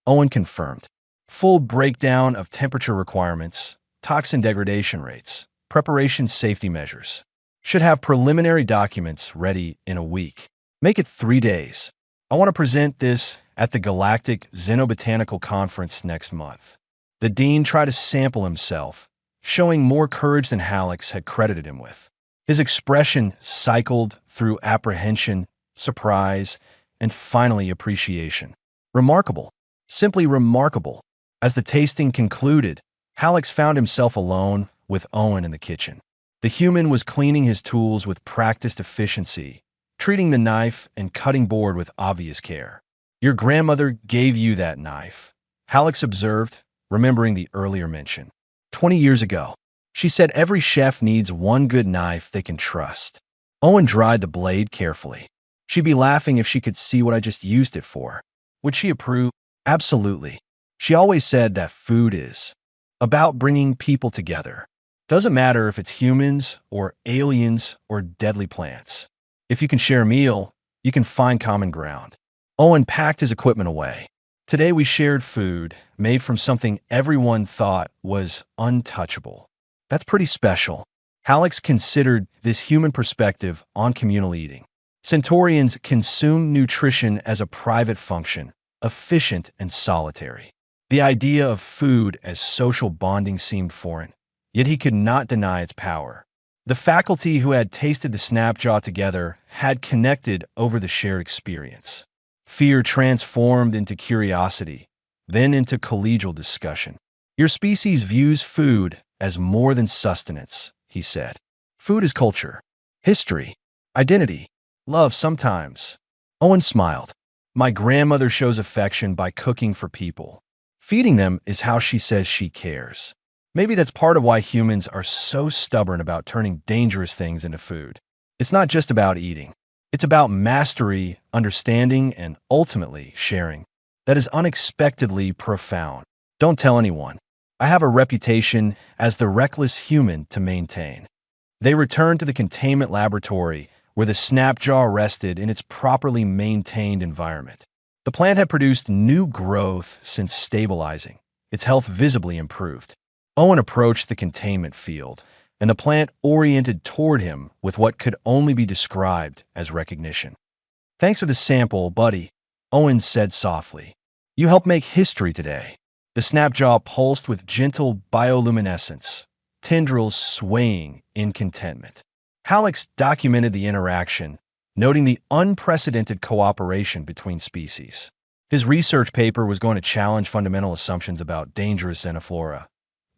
Owen confirmed. "Full breakdown of temperature requirements, toxin degradation rates, preparation safety measures. Should have preliminary documents ready in a week. Make it 3 days. I want to present this at the Galactic Xenobotanical Conference next month." The dean tried to sample himself, showing more courage than Halleck had credited him with. His expression cycled through apprehension, surprise, and finally appreciation. Remarkable. Simply remarkable. As the tasting concluded, Halleck found himself alone with Owen in the kitchen. The human was cleaning his tools with practiced efficiency, treating the knife and cutting board with obvious care. "Your grandmother gave you that knife," Halleck observed, remembering the earlier mention. 20 years ago. She said every chef needs one good knife they can trust." Owen dried the blade carefully. "She'd be laughing if she could see what I just used it for." "Would she approve?" "Absolutely. She always said that food is about bringing people together. Doesn't matter if it's humans or aliens or deadly plants. If you can share a meal, you can find common ground." Owen packed his equipment away. "Today we shared food made from something everyone thought was untouchable. That's pretty special." Halleck considered this human perspective on communal eating. Centaurians consume nutrition as a private function, efficient and solitary. The idea of food as social bonding seemed foreign, yet he could not deny its power. The faculty who had tasted the snapjaw together had connected over the shared experience. Fear transformed into curiosity, then into collegial discussion. "Your species views food as more than sustenance," he said. "Food is culture, history, identity, love sometimes." Owen smiled. "My grandmother shows affection by cooking for people. Feeding them is how she says she cares. Maybe that's part of why humans are so stubborn about turning dangerous things into food. It's not just about eating. It's about mastery, understanding, and ultimately sharing. That is unexpectedly profound. Don't tell anyone. I have a reputation as the reckless human to maintain." They returned to the containment laboratory where the snapjaw rested in its properly maintained environment. The plant had produced new growth since stabilizing, its health visibly improved. Owen approached the containment field, and the plant oriented toward him with what could only be described as recognition. "Thanks for the sample, buddy," Owen said softly. "You helped make history today." The snapjaw pulsed with gentle bioluminescence, tendrils swaying in contentment. Hallex documented the interaction, noting the unprecedented cooperation between species. His research paper was going to challenge fundamental assumptions about dangerous xenoflora.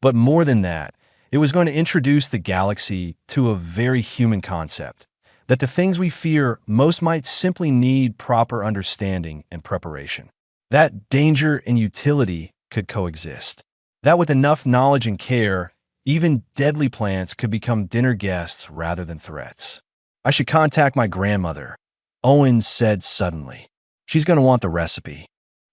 But more than that, it was going to introduce the galaxy to a very human concept, that the things we fear most might simply need proper understanding and preparation. That danger and utility could coexist. That with enough knowledge and care, even deadly plants could become dinner guests rather than threats. "I should contact my grandmother," Owen said suddenly. "She's going to want the recipe."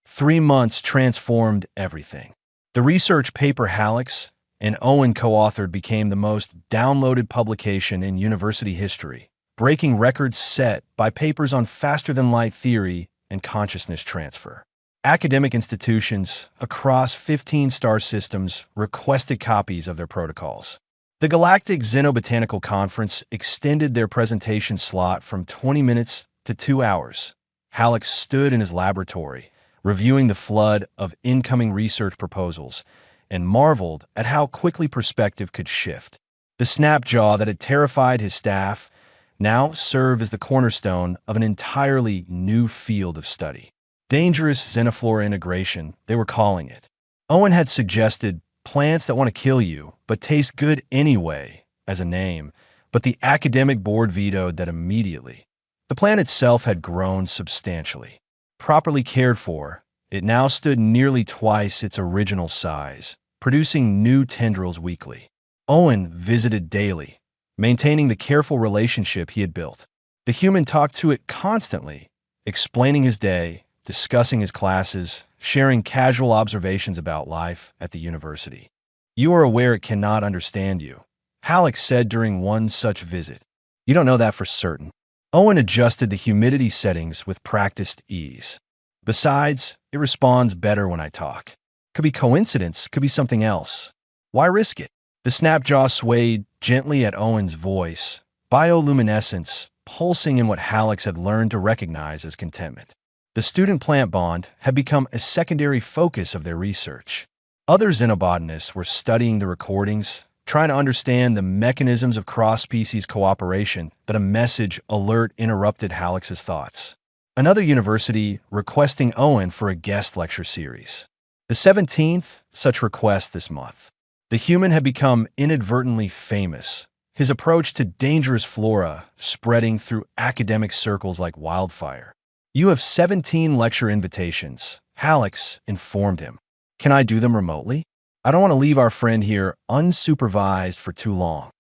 3 months transformed everything. The research paper Hallex and Owen co-authored became the most downloaded publication in university history, breaking records set by papers on faster-than-light theory and consciousness transfer. Academic institutions across 15 star systems requested copies of their protocols. The Galactic Xenobotanical Conference extended their presentation slot from 20 minutes to 2 hours. Hallex stood in his laboratory, reviewing the flood of incoming research proposals, and marveled at how quickly perspective could shift. The snapjaw that had terrified his staff now served as the cornerstone of an entirely new field of study. Dangerous xenoflora integration, they were calling it. Owen had suggested plants that want to kill you, but taste good anyway, as a name, but the academic board vetoed that immediately. The plant itself had grown substantially. Properly cared for, it now stood nearly twice its original size, producing new tendrils weekly. Owen visited daily, maintaining the careful relationship he had built. The human talked to it constantly, explaining his day, discussing his classes, sharing casual observations about life at the university. "You are aware it cannot understand you," Hallex said during one such visit. "You don't know that for certain." Owen adjusted the humidity settings with practiced ease. "Besides, it responds better when I talk. Could be coincidence, could be something else. Why risk it?" The snapjaw swayed gently at Owen's voice, bioluminescence pulsing in what Hallex had learned to recognize as contentment. The student-plant bond had become a secondary focus of their research. Other xenobotanists were studying the recordings, trying to understand the mechanisms of cross-species cooperation, but a message alert interrupted Hallex's thoughts. Another university requesting Owen for a guest lecture series. The 17th such request this month. The human had become inadvertently famous, his approach to dangerous flora spreading through academic circles like wildfire. "You have 17 lecture invitations," Hallex informed him. "Can I do them remotely? I don't want to leave our friend here unsupervised for too long."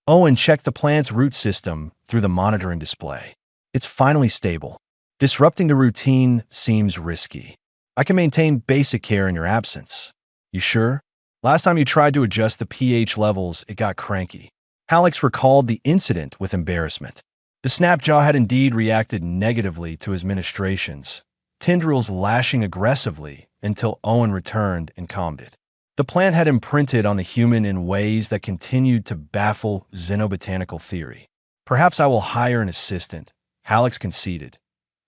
Owen checked the plant's root system through the monitoring display. "It's finally stable. Disrupting the routine seems risky. I can maintain basic care in your absence." "You sure? Last time you tried to adjust the pH levels, it got cranky." Hallex recalled the incident with embarrassment. The snapjaw had indeed reacted negatively to his ministrations, tendrils lashing aggressively until Owen returned and calmed it. The plant had imprinted on the human in ways that continued to baffle xenobotanical theory. "Perhaps I will hire an assistant," Hallex conceded.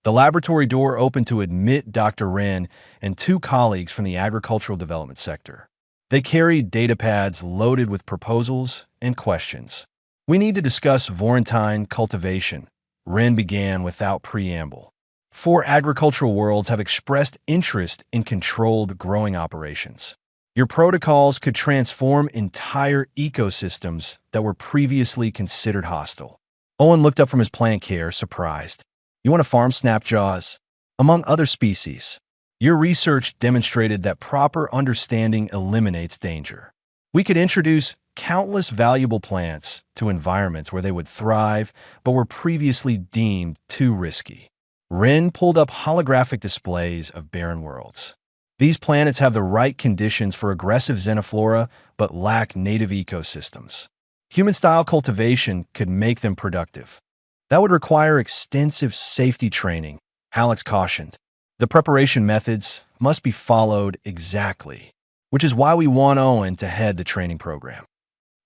The laboratory door opened to admit Dr. Wren and 2 colleagues from the agricultural development sector. They carried datapads loaded with proposals and questions. "We need to discuss volatile cultivation," Wren began without preamble. 4 agricultural worlds have expressed interest in controlled growing operations. Your protocols could transform entire ecosystems that were previously considered hostile. Owen looked up from his plant care, surprised. "You want to farm snapjaws?" "Among other species. Your research demonstrated that proper understanding eliminates danger. We could introduce countless valuable plants to environments where they would thrive, but were previously deemed too risky." Wren pulled up holographic displays of barren worlds. "These planets have the right conditions for aggressive xenoflora, but lack native ecosystems. Human-style cultivation could make them productive. That would require extensive safety training," Hallex cautioned. The preparation methods must be followed exactly, which is why we want Owen to head the training program.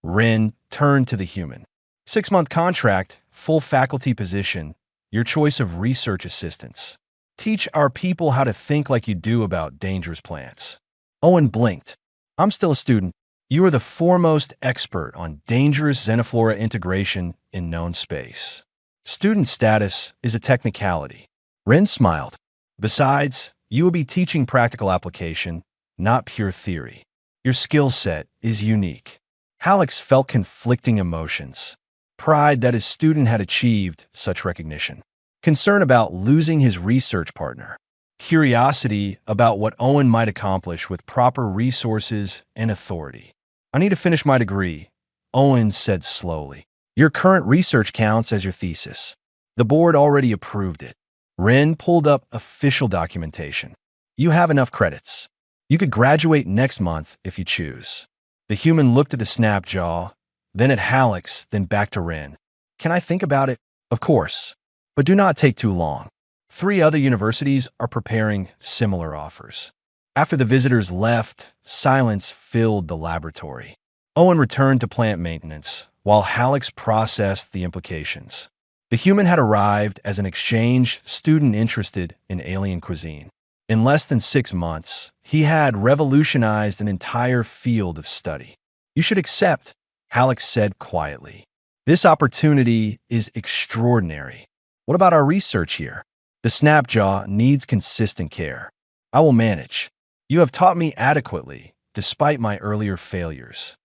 Rin turned to the human. 6-month contract, full faculty position, your choice of research assistants. Teach our people how to think like you do about dangerous plants. Owen blinked. I'm still a student. You are the foremost expert on dangerous xenoflora integration in known space. Student status is a technicality. Rin smiled. Besides, you will be teaching practical application, not pure theory. Your skill set is unique. Alex felt conflicting emotions. Pride that his student had achieved such recognition. Concern about losing his research partner. Curiosity about what Owen might accomplish with proper resources and authority. I need to finish my degree, Owen said slowly. Your current research counts as your thesis. The board already approved it. Rin pulled up official documentation. You have enough credits. You could graduate next month if you choose. The human looked at the snap jaw, then at Alex, then back to Rin. Can I think about it? Of course. But do not take too long. 3 other universities are preparing similar offers. After the visitors left, silence filled the laboratory. Owen returned to plant maintenance, while Alex processed the implications. The human had arrived as an exchange student interested in alien cuisine. In less than 6 months, he had revolutionized an entire field of study. You should accept, Alex said quietly. This opportunity is extraordinary. What about our research here? The snapjaw needs consistent care. I will manage. You have taught me adequately, despite my earlier failures.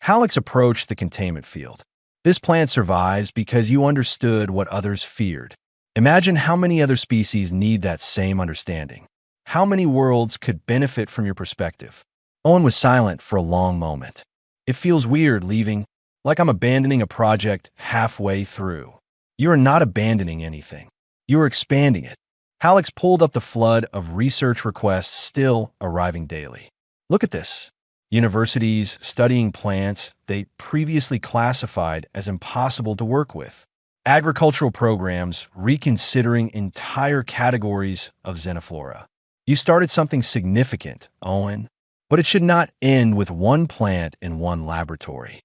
Alex approached the containment field. This plant survives because you understood what others feared. Imagine how many other species need that same understanding. How many worlds could benefit from your perspective? Owen was silent for a long moment. It feels weird leaving, like I'm abandoning a project halfway through. You are not abandoning anything. You are expanding it. Alex pulled up the flood of research requests still arriving daily. Look at this. Universities studying plants they previously classified as impossible to work with. Agricultural programs reconsidering entire categories of xenoflora. You started something significant, Owen, but it should not end with one plant in one laboratory.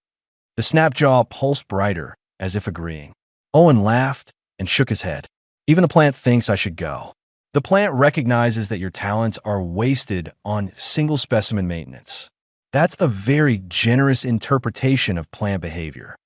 The snapjaw pulsed brighter, as if agreeing. Owen laughed and shook his head. Even the plant thinks I should go. The plant recognizes that your talents are wasted on single specimen maintenance. That's a very generous interpretation of plant behavior.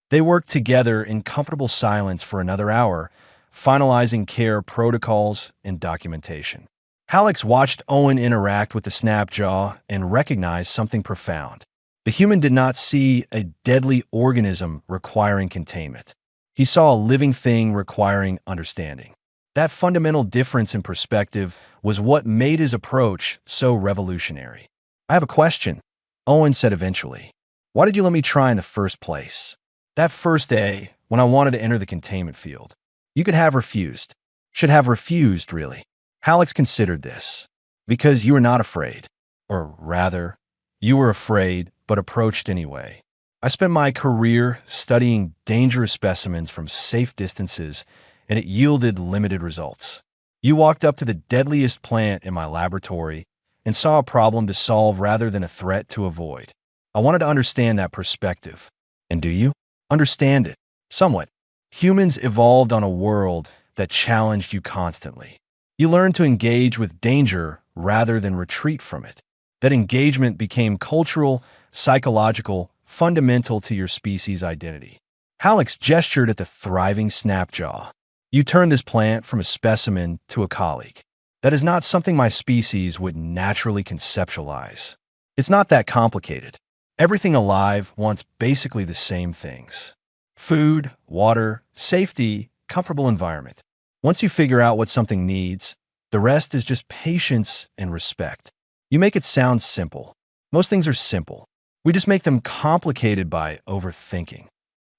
They work together in comfortable silence for another hour, finalizing care protocols and documentation. Alex watched Owen interact with the snapjaw and recognized something profound. The human did not see a deadly organism requiring containment. He saw a living thing requiring understanding. That fundamental difference in perspective was what made his approach so revolutionary. I have a question, Owen said eventually. Why did you let me try in the first place? That first day, when I wanted to enter the containment field, you could have refused. Should have refused, really. Alex considered this. Because you were not afraid. Or rather, you were afraid, but approached anyway. I spent my career studying dangerous specimens from safe distances, and it yielded limited results. You walked up to the deadliest plant in my laboratory and saw a problem to solve rather than a threat to avoid. I wanted to understand that perspective. And do you? Understand it. Somewhat. Humans evolved on a world that challenged you constantly. You learned to engage with danger rather than retreat from it. That engagement became cultural, psychological, fundamental to your species' identity. Alex gestured at the thriving snapjaw. You turned this plant from a specimen to a colleague. That is not something my species would naturally conceptualize. It's not that complicated. Everything alive wants basically the same things. Food, water, safety, comfortable environment. Once you figure out what something needs, the rest is just patience and respect. You make it sound simple. Most things are simple. We just make them complicated by overthinking.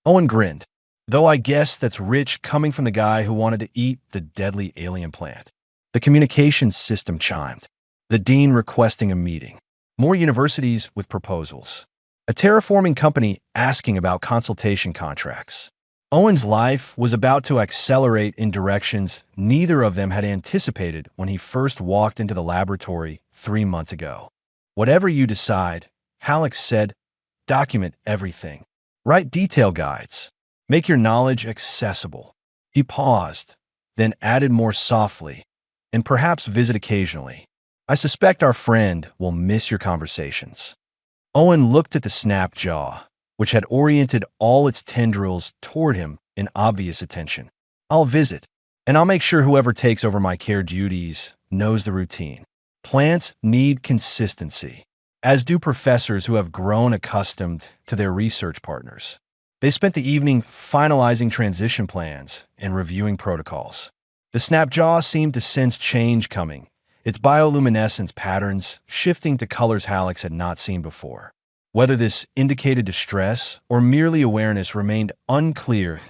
Owen grinned. Though I guess that's rich coming from the guy who wanted to eat the deadly alien plant. The communications system chimed. The dean requesting a meeting. More universities with proposals. A terraforming company asking about consultation contracts. Owen's life was about to accelerate in directions neither of them had anticipated when he first walked into the laboratory 3 months ago. Whatever you decide, Halleck said, document everything. Write detail guides. Make your knowledge accessible. He paused, then added more softly, and perhaps visit occasionally. I suspect our friend will miss your conversations. Owen looked at the snap jaw, which had oriented all its tendrils toward him in obvious attention. I'll visit, and I'll make sure whoever takes over my care duties knows the routine. Plants need consistency, as do professors who have grown accustomed to their research partners. They spent the evening finalizing transition plans and reviewing protocols. The snapjaw seemed to sense change coming, its bioluminescence patterns shifting to colors Halleck had not seen before. Whether this indicated distress or merely awareness remained unclear.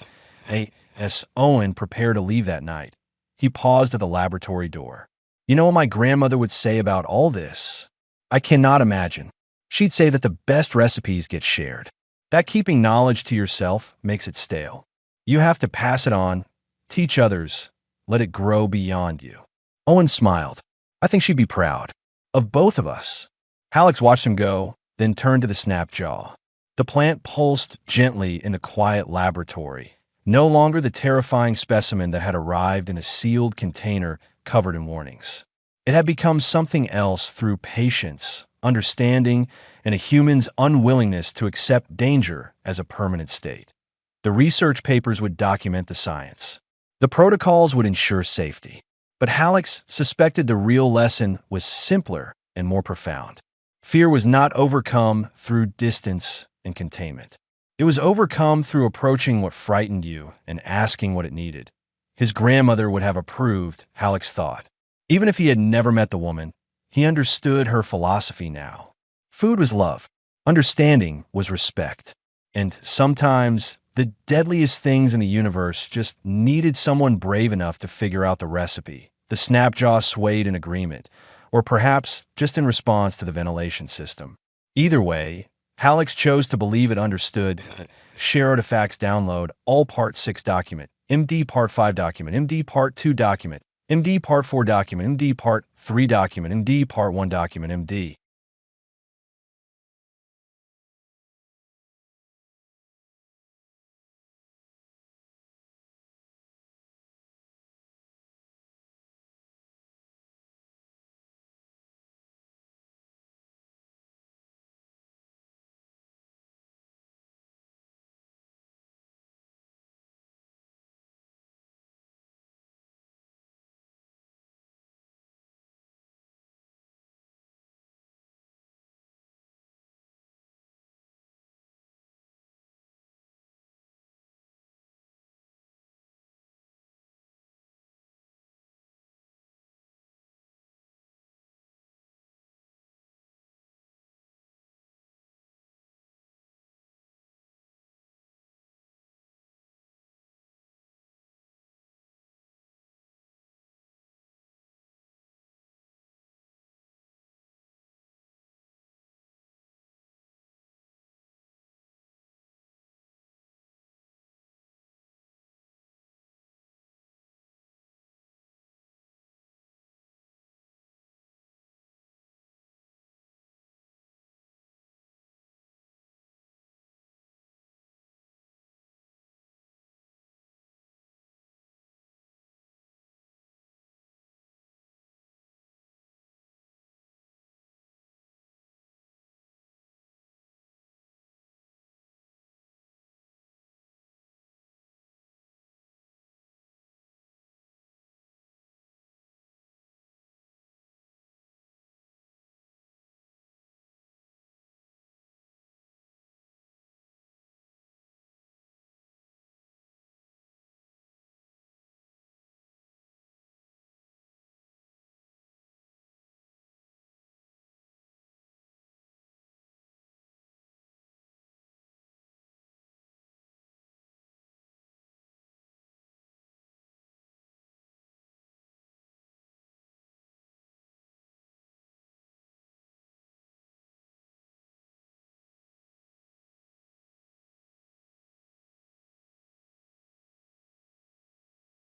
As Owen prepared to leave that night, he paused at the laboratory door. You know what my grandmother would say about all this? I cannot imagine. She'd say that the best recipes get shared, that keeping knowledge to yourself makes it stale. You have to pass it on, teach others, let it grow beyond you. Owen smiled. I think she'd be proud. Of both of us. Halleck watched him go, then turned to the snapjaw. The plant pulsed gently in the quiet laboratory, no longer the terrifying specimen that had arrived in a sealed container covered in warnings. It had become something else through patience, understanding, and a human's unwillingness to accept danger as a permanent state. The research papers would document the science. The protocols would ensure safety. But Halleck suspected the real lesson was simpler and more profound. Fear was not overcome through distance and containment. It was overcome through approaching what frightened you and asking what it needed. His grandmother would have approved, Halleck thought. Even if he had never met the woman, he understood her philosophy now. Food was love. Understanding was respect. And sometimes the deadliest things in the universe just needed someone brave enough to figure out the recipe. The snapjaw swayed in agreement, or perhaps just in response to the ventilation system. Either way, Halleck chose to believe it understood. Share artifacts download, all Part 6 document, MD Part 5 document, MD Part 2 document, MD Part 4 document, MD Part 3 document, MD Part 1 document, MD.